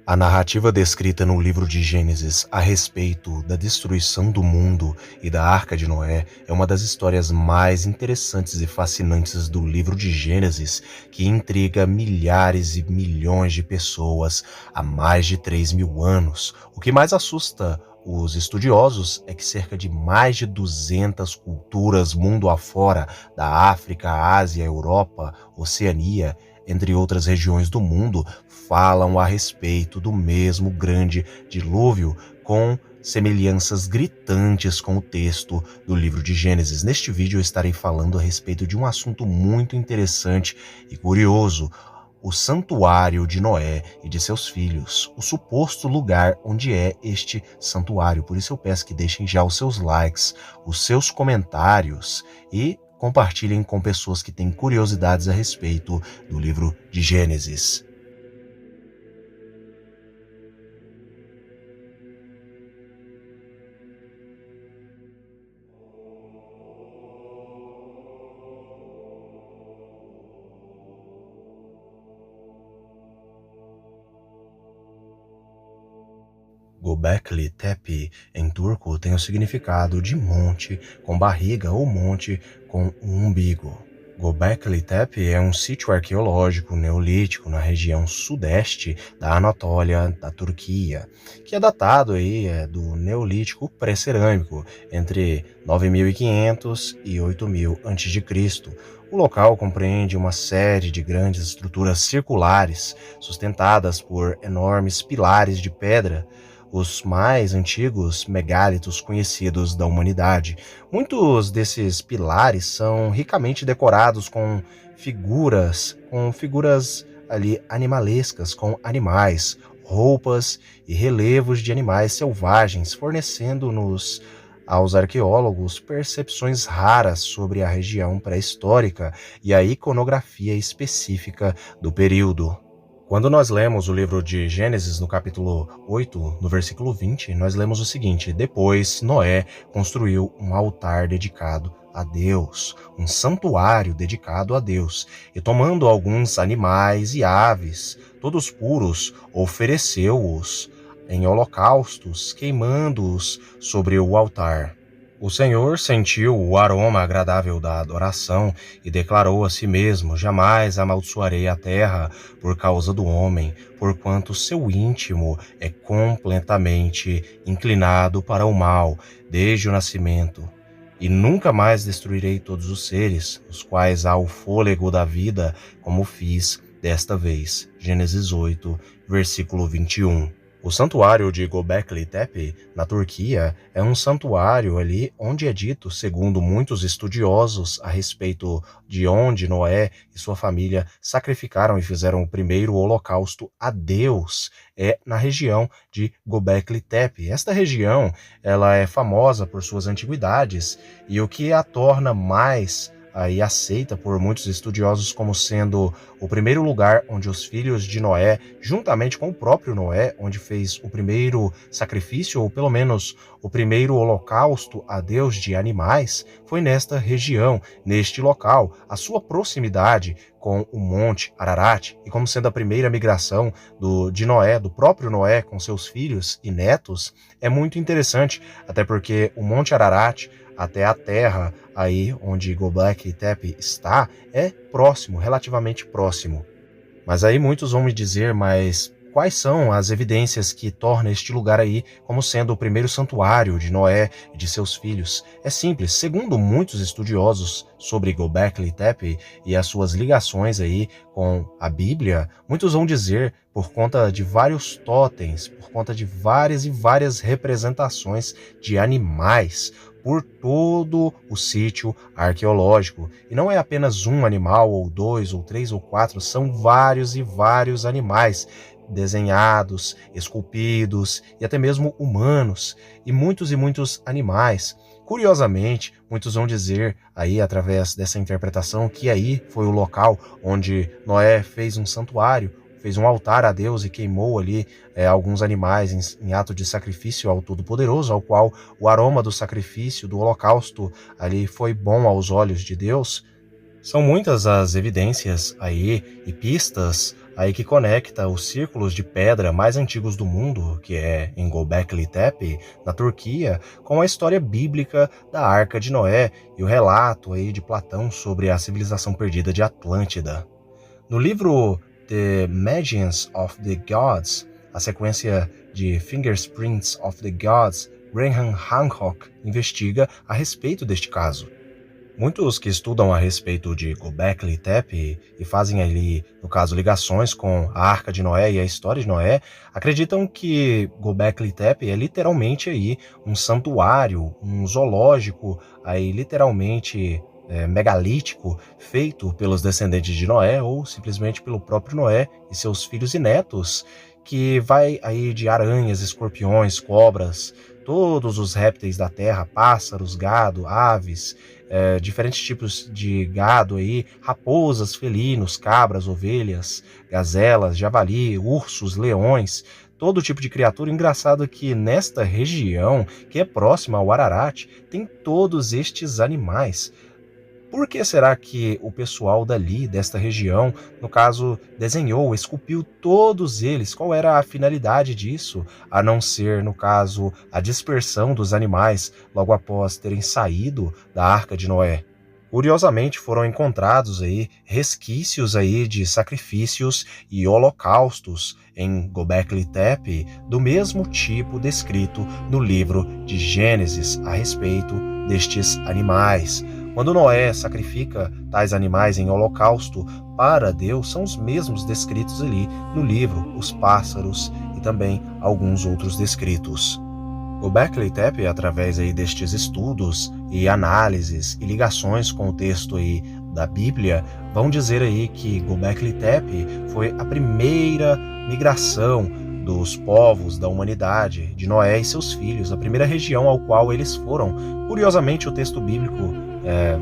A narrativa descrita no livro de Gênesis a respeito da destruição do mundo e da Arca de Noé é uma das histórias mais interessantes e fascinantes do livro de Gênesis, que intriga milhares e milhões de pessoas há mais de 3.000 anos. O que mais assusta os estudiosos é que cerca de mais de 200 culturas mundo afora, da África, Ásia, Europa, Oceania, entre outras regiões do mundo, falam a respeito do mesmo grande dilúvio, com semelhanças gritantes com o texto do livro de Gênesis. Neste vídeo eu estarei falando a respeito de um assunto muito interessante e curioso: o santuário de Noé e de seus filhos, o suposto lugar onde é este santuário. Por isso eu peço que deixem já os seus likes, os seus comentários e compartilhem com pessoas que têm curiosidades a respeito do livro de Gênesis. Göbekli Tepe, em turco, tem o significado de monte com barriga ou monte com um umbigo. Göbekli Tepe é um sítio arqueológico neolítico na região sudeste da Anatólia, da Turquia, que é datado do Neolítico pré-cerâmico, entre 9.500 e 8.000 a.C. O local compreende uma série de grandes estruturas circulares, sustentadas por enormes pilares de pedra, os mais antigos megálitos conhecidos da humanidade. Muitos desses pilares são ricamente decorados com figuras ali animalescas, com animais, roupas e relevos de animais selvagens, fornecendo-nos aos arqueólogos percepções raras sobre a região pré-histórica e a iconografia específica do período. Quando nós lemos o livro de Gênesis, no capítulo 8, no versículo 20, nós lemos o seguinte: depois Noé construiu um altar dedicado a Deus, um santuário dedicado a Deus, e tomando alguns animais e aves, todos puros, ofereceu-os em holocaustos, queimando-os sobre o altar. O Senhor sentiu o aroma agradável da adoração e declarou a si mesmo: jamais amaldiçoarei a terra por causa do homem, porquanto seu íntimo é completamente inclinado para o mal desde o nascimento. E nunca mais destruirei todos os seres, os quais há o fôlego da vida, como fiz desta vez. Gênesis 8, versículo 21. O santuário de Göbekli Tepe, na Turquia, é um santuário ali onde é dito, segundo muitos estudiosos, a respeito de onde Noé e sua família sacrificaram e fizeram o primeiro holocausto a Deus, é na região de Göbekli Tepe. Esta região, ela é famosa por suas antiguidades, e o que a torna mais aceita por muitos estudiosos como sendo o primeiro lugar onde os filhos de Noé, juntamente com o próprio Noé, onde fez o primeiro sacrifício, ou pelo menos o primeiro holocausto a Deus de animais, foi nesta região, neste local. A sua proximidade com o Monte Ararat, e como sendo a primeira migração de Noé, do próprio Noé com seus filhos e netos, é muito interessante, até porque o Monte Ararat até a terra aí onde Göbekli Tepe está é próximo, relativamente próximo. Mas aí muitos vão me dizer: mas quais são as evidências que tornam este lugar aí como sendo o primeiro santuário de Noé e de seus filhos? É simples. Segundo muitos estudiosos sobre Göbekli Tepe e as suas ligações aí com a Bíblia, muitos vão dizer, por conta de vários totens, por conta de várias e várias representações de animais por todo o sítio arqueológico. E não é apenas um animal, ou dois, ou três, ou quatro, são vários e vários animais desenhados, esculpidos e até mesmo humanos, e muitos animais. Curiosamente, muitos vão dizer aí, através dessa interpretação, que aí foi o local onde Noé fez um santuário, fez um altar a Deus e queimou ali alguns animais em ato de sacrifício ao Todo-Poderoso, ao qual o aroma do sacrifício, do holocausto ali foi bom aos olhos de Deus. São muitas as evidências aí e pistas aí que conecta os círculos de pedra mais antigos do mundo, que é em Göbekli Tepe, na Turquia, com a história bíblica da Arca de Noé e o relato aí de Platão sobre a civilização perdida de Atlântida. No livro The Magians of the Gods, a sequência de Fingerprints of the Gods, Graham Hancock investiga a respeito deste caso. Muitos que estudam a respeito de Göbekli Tepe e fazem ali, no caso, ligações com a Arca de Noé e a história de Noé, acreditam que Göbekli Tepe é literalmente aí um santuário, um zoológico, aí literalmente megalítico, feito pelos descendentes de Noé ou simplesmente pelo próprio Noé e seus filhos e netos, que vai aí de aranhas, escorpiões, cobras, todos os répteis da terra, pássaros, gado, aves, diferentes tipos de gado aí, raposas, felinos, cabras, ovelhas, gazelas, javali, ursos, leões, todo tipo de criatura. Engraçado que nesta região, que é próxima ao Ararat, tem todos estes animais. Por que será que o pessoal dali, desta região, no caso, desenhou, esculpiu todos eles? Qual era a finalidade disso? A não ser, no caso, a dispersão dos animais logo após terem saído da Arca de Noé. Curiosamente, foram encontrados aí resquícios aí de sacrifícios e holocaustos em Göbekli Tepe, do mesmo tipo descrito no livro de Gênesis a respeito destes animais. Quando Noé sacrifica tais animais em holocausto para Deus, são os mesmos descritos ali no livro, os pássaros e também alguns outros descritos. Göbekli Tepe, através aí destes estudos e análises e ligações com o texto aí da Bíblia, vão dizer aí que Göbekli Tepe foi a primeira migração dos povos da humanidade, de Noé e seus filhos, a primeira região ao qual eles foram. Curiosamente, o texto bíblico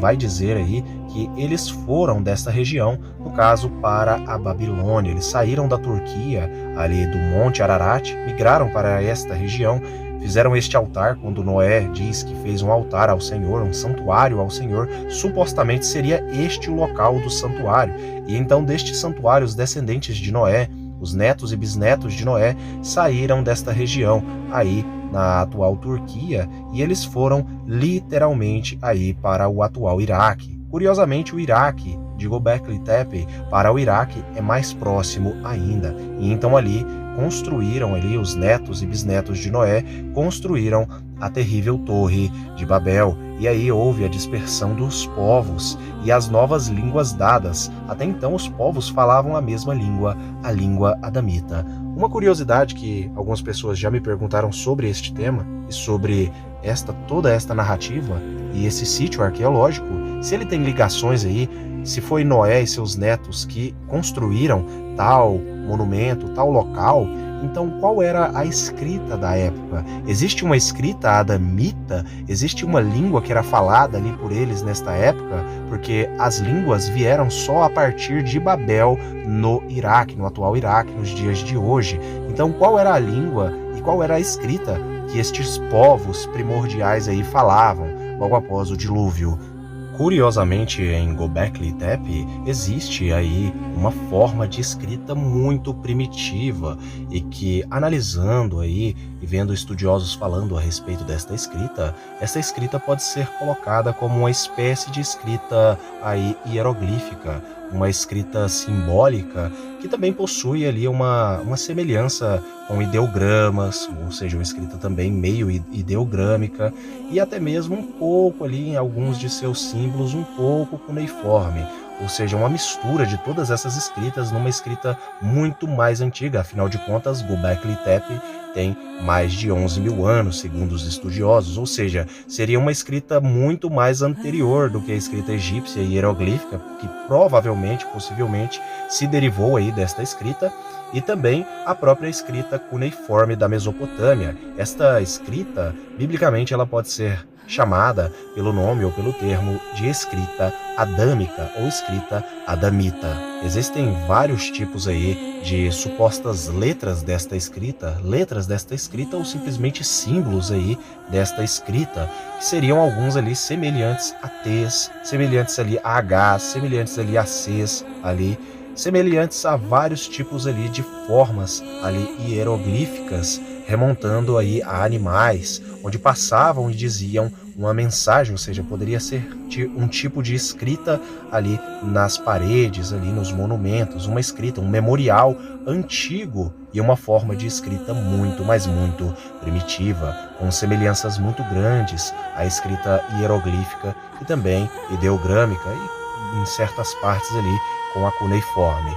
vai dizer aí que eles foram desta região, no caso, para a Babilônia. Eles saíram da Turquia, ali do Monte Ararat, migraram para esta região, fizeram este altar. Quando Noé diz que fez um altar ao Senhor, um santuário ao Senhor, supostamente seria este o local do santuário. E então deste santuário, os descendentes de Noé, os netos e bisnetos de Noé, saíram desta região aí na atual Turquia, e eles foram literalmente aí para o atual Iraque. Curiosamente, o Iraque, de Göbekli Tepe para o Iraque, é mais próximo ainda. E então ali construíram, ali os netos e bisnetos de Noé construíram a terrível Torre de Babel. E aí houve a dispersão dos povos e as novas línguas dadas. Até então os povos falavam a mesma língua, a língua adamita. Uma curiosidade que algumas pessoas já me perguntaram sobre este tema e sobre toda esta narrativa e esse sítio arqueológico, se ele tem ligações aí, se foi Noé e seus netos que construíram tal monumento, tal local. Então, qual era a escrita da época? Existe uma escrita adamita? Existe uma língua que era falada ali por eles nesta época? Porque as línguas vieram só a partir de Babel, no Iraque, no atual Iraque, nos dias de hoje. Então, qual era a língua e qual era a escrita que estes povos primordiais aí falavam logo após o dilúvio? Curiosamente, em Göbekli Tepe existe aí uma forma de escrita muito primitiva e que, analisando aí e vendo estudiosos falando a respeito desta escrita, essa escrita pode ser colocada como uma espécie de escrita aí hieroglífica, uma escrita simbólica que também possui ali uma semelhança com ideogramas, ou seja, uma escrita também meio ideogrâmica, e até mesmo um pouco ali em alguns de seus símbolos, um pouco cuneiforme, ou seja, uma mistura de todas essas escritas numa escrita muito mais antiga. Afinal de contas, Göbekli Tepe tem mais de 11 mil anos, segundo os estudiosos, ou seja, seria uma escrita muito mais anterior do que a escrita egípcia e hieroglífica, que provavelmente, possivelmente, se derivou aí desta escrita, e também a própria escrita cuneiforme da Mesopotâmia. Esta escrita, biblicamente, ela pode ser chamada pelo nome ou pelo termo de escrita adâmica ou escrita adamita. Existem vários tipos aí de supostas letras desta escrita ou simplesmente símbolos aí desta escrita, que seriam alguns ali semelhantes a T's, semelhantes ali a H's, semelhantes ali a C's ali, semelhantes a vários tipos ali de formas ali hieroglíficas, remontando aí a animais, onde passavam e diziam uma mensagem, ou seja, poderia ser um tipo de escrita ali nas paredes, ali nos monumentos, uma escrita, um memorial antigo e uma forma de escrita muito, mas muito primitiva, com semelhanças muito grandes à escrita hieroglífica e também ideogrâmica e em certas partes ali com a cuneiforme.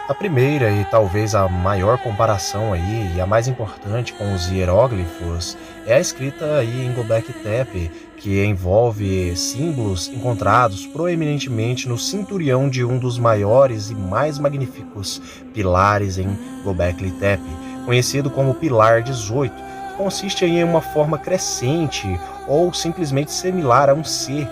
A primeira e talvez a maior comparação aí, e a mais importante com os hieróglifos, é a escrita aí em Göbekli Tepe, que envolve símbolos encontrados proeminentemente no cinturião de um dos maiores e mais magníficos pilares em Göbekli Tepe, conhecido como Pilar 18, que consiste em uma forma crescente ou simplesmente similar a um C,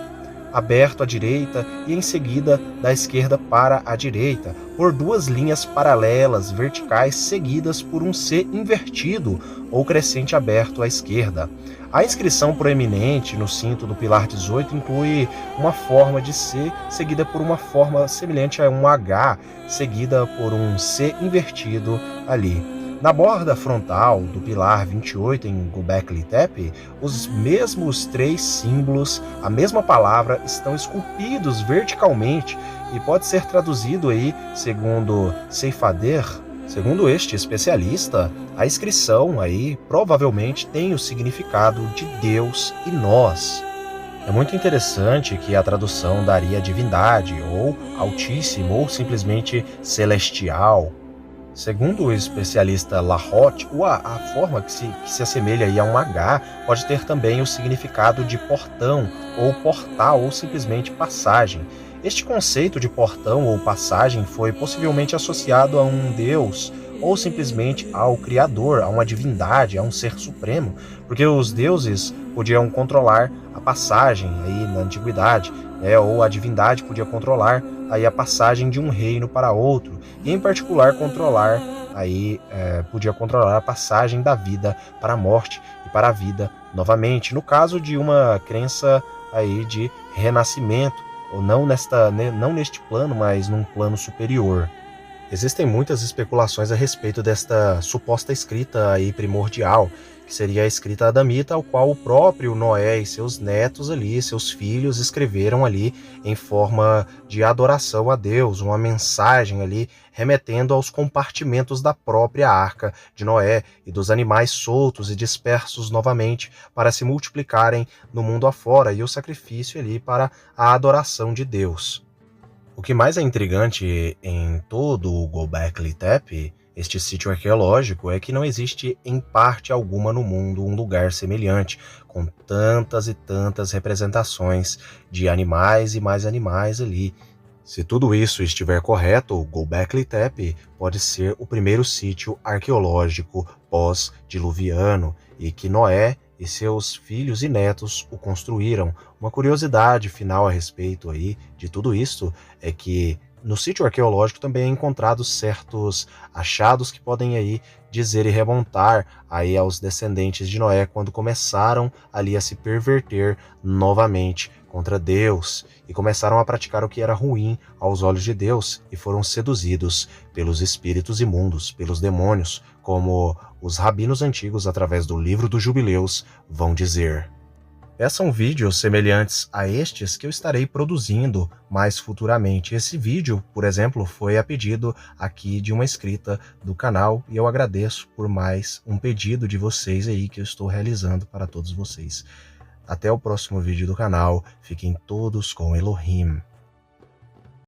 aberto à direita e em seguida da esquerda para a direita, por duas linhas paralelas verticais seguidas por um C invertido ou crescente aberto à esquerda. A inscrição proeminente no cinto do pilar 18 inclui uma forma de C seguida por uma forma semelhante a um H, seguida por um C invertido ali. Na borda frontal do pilar 28 em Göbekli Tepe, os mesmos três símbolos, a mesma palavra, estão esculpidos verticalmente e pode ser traduzido aí, segundo Seifader, segundo este especialista, a inscrição aí provavelmente tem o significado de Deus e nós. É muito interessante que a tradução daria divindade, ou altíssimo, ou simplesmente celestial. Segundo o especialista Lahotte, a forma que se assemelha aí a um H pode ter também o significado de portão, ou portal, ou simplesmente passagem. Este conceito de portão ou passagem foi possivelmente associado a um deus, ou simplesmente ao Criador, a uma divindade, a um ser supremo, porque os deuses podiam controlar a passagem aí na antiguidade, né, ou a divindade podia controlar aí a passagem de um reino para outro, e em particular podia controlar a passagem da vida para a morte e para a vida novamente, no caso de uma crença aí de renascimento, ou não neste plano, mas num plano superior. Existem muitas especulações a respeito desta suposta escrita aí primordial, que seria a escrita adamita, ao qual o próprio Noé e seus netos ali, seus filhos, escreveram ali em forma de adoração a Deus, uma mensagem ali remetendo aos compartimentos da própria arca de Noé e dos animais soltos e dispersos novamente para se multiplicarem no mundo afora, e o sacrifício ali para a adoração de Deus. O que mais é intrigante em todo o Göbekli Tepe, este sítio arqueológico, é que não existe em parte alguma no mundo um lugar semelhante, com tantas e tantas representações de animais e mais animais ali. Se tudo isso estiver correto, o Göbekli Tepe pode ser o primeiro sítio arqueológico pós-diluviano e que Noé e seus filhos e netos o construíram. Uma curiosidade final a respeito aí de tudo isso é que no sítio arqueológico também é encontrados certos achados que podem aí dizer e remontar aí aos descendentes de Noé quando começaram ali a se perverter novamente contra Deus e começaram a praticar o que era ruim aos olhos de Deus e foram seduzidos pelos espíritos imundos, pelos demônios, como os rabinos antigos através do livro dos Jubileus vão dizer. Peçam vídeos semelhantes a estes que eu estarei produzindo mais futuramente. Esse vídeo, por exemplo, foi a pedido aqui de uma inscrita do canal e eu agradeço por mais um pedido de vocês aí que eu estou realizando para todos vocês. Até o próximo vídeo do canal. Fiquem todos com Elohim.